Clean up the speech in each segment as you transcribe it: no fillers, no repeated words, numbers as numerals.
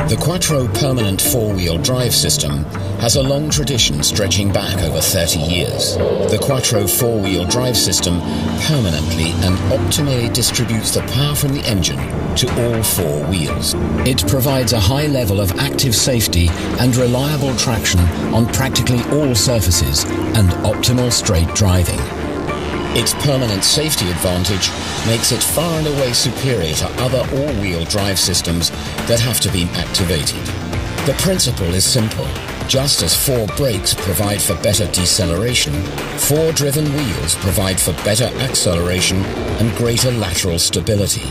The Quattro permanent four-wheel drive system has a long tradition stretching back over 30 years. The Quattro four-wheel drive system permanently and optimally distributes the power from the engine to all four wheels. It provides a high level of active safety and reliable traction on practically all surfaces and optimal straight driving. Its permanent safety advantage makes it far and away superior to other all-wheel drive systems that have to be activated. The principle is simple. Just as four brakes provide for better deceleration, four driven wheels provide for better acceleration and greater lateral stability.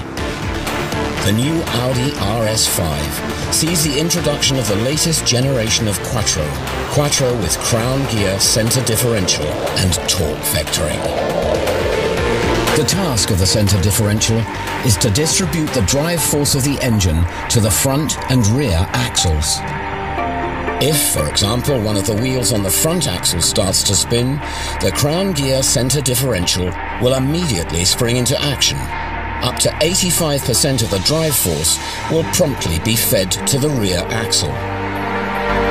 The new Audi RS5 sees the introduction of the latest generation of Quattro with crown gear, center differential and torque vectoring. The task of the center differential is to distribute the drive force of the engine to the front and rear axles. If, for example, one of the wheels on the front axle starts to spin, the crown gear center differential will immediately spring into action. Up to 85% of the drive force will promptly be fed to the rear axle.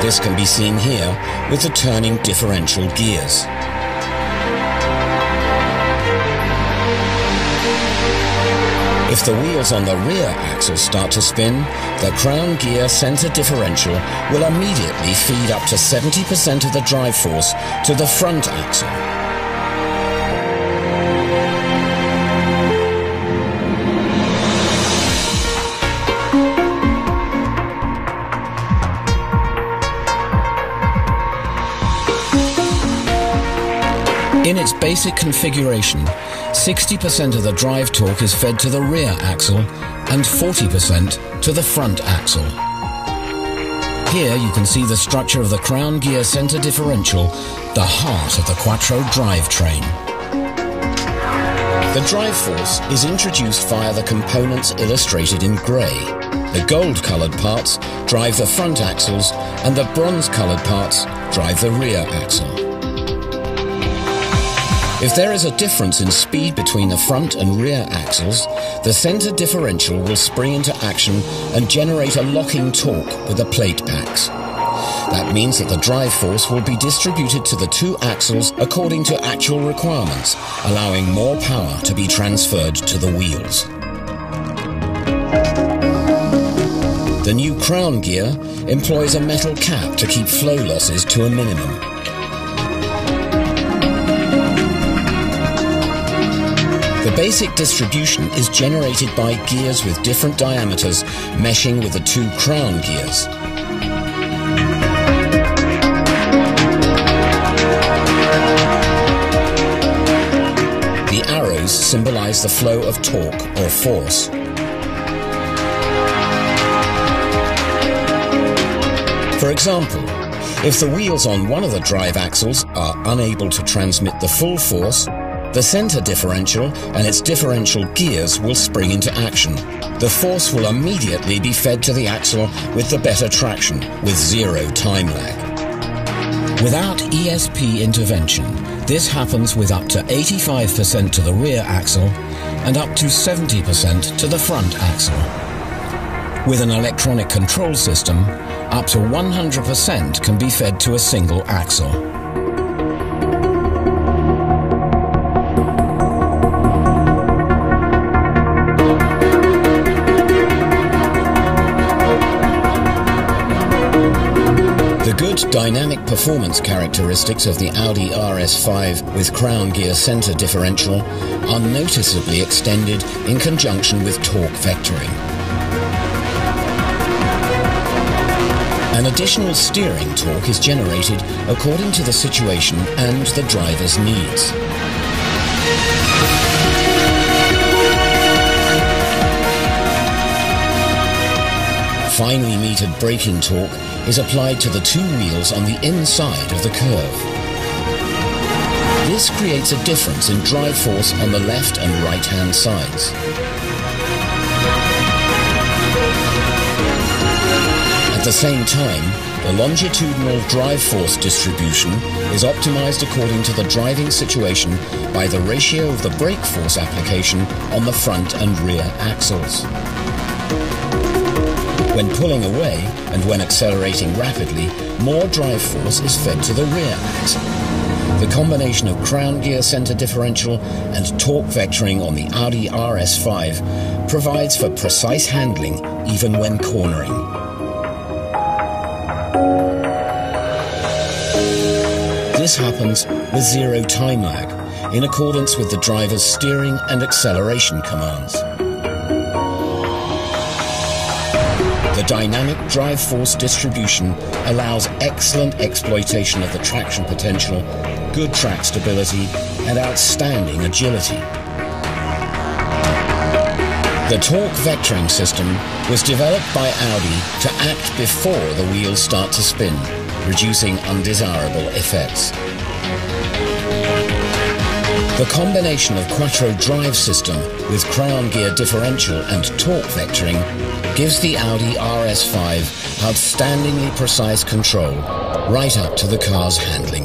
This can be seen here with the turning differential gears. If the wheels on the rear axle start to spin, the crown gear center differential will immediately feed up to 70% of the drive force to the front axle. In its basic configuration, 60% of the drive torque is fed to the rear axle and 40% to the front axle. Here you can see the structure of the crown gear center differential, the heart of the Quattro drivetrain. The drive force is introduced via the components illustrated in grey. The gold-coloured parts drive the front axles and the bronze-coloured parts drive the rear axle. If there is a difference in speed between the front and rear axles, the center differential will spring into action and generate a locking torque with the plate packs. That means that the drive force will be distributed to the two axles according to actual requirements, allowing more power to be transferred to the wheels. The new crown gear employs a metal cap to keep flow losses to a minimum. The basic distribution is generated by gears with different diameters meshing with the two crown gears. The arrows symbolize the flow of torque or force. For example, if the wheels on one of the drive axles are unable to transmit the full force, the center differential and its differential gears will spring into action. The force will immediately be fed to the axle with the better traction, with zero time lag. Without ESP intervention, this happens with up to 85% to the rear axle and up to 70% to the front axle. With an electronic control system, up to 100% can be fed to a single axle. Good dynamic performance characteristics of the Audi RS5 with crown gear center differential are noticeably extended in conjunction with torque vectoring. An additional steering torque is generated according to the situation and the driver's needs. Finely metered braking torque is applied to the two wheels on the inside of the curve. This creates a difference in drive force on the left and right-hand sides. At the same time, the longitudinal drive force distribution is optimized according to the driving situation by the ratio of the brake force application on the front and rear axles. When pulling away and when accelerating rapidly, more drive force is fed to the rear axle. The combination of crown gear center differential and torque vectoring on the Audi RS5 provides for precise handling even when cornering. This happens with zero time lag, in accordance with the driver's steering and acceleration commands. The dynamic drive force distribution allows excellent exploitation of the traction potential, good track stability, and outstanding agility. The torque vectoring system was developed by Audi to act before the wheels start to spin, reducing undesirable effects. The combination of quattro drive system with crown gear differential and torque vectoring gives the Audi RS5 outstandingly precise control right up to the car's handling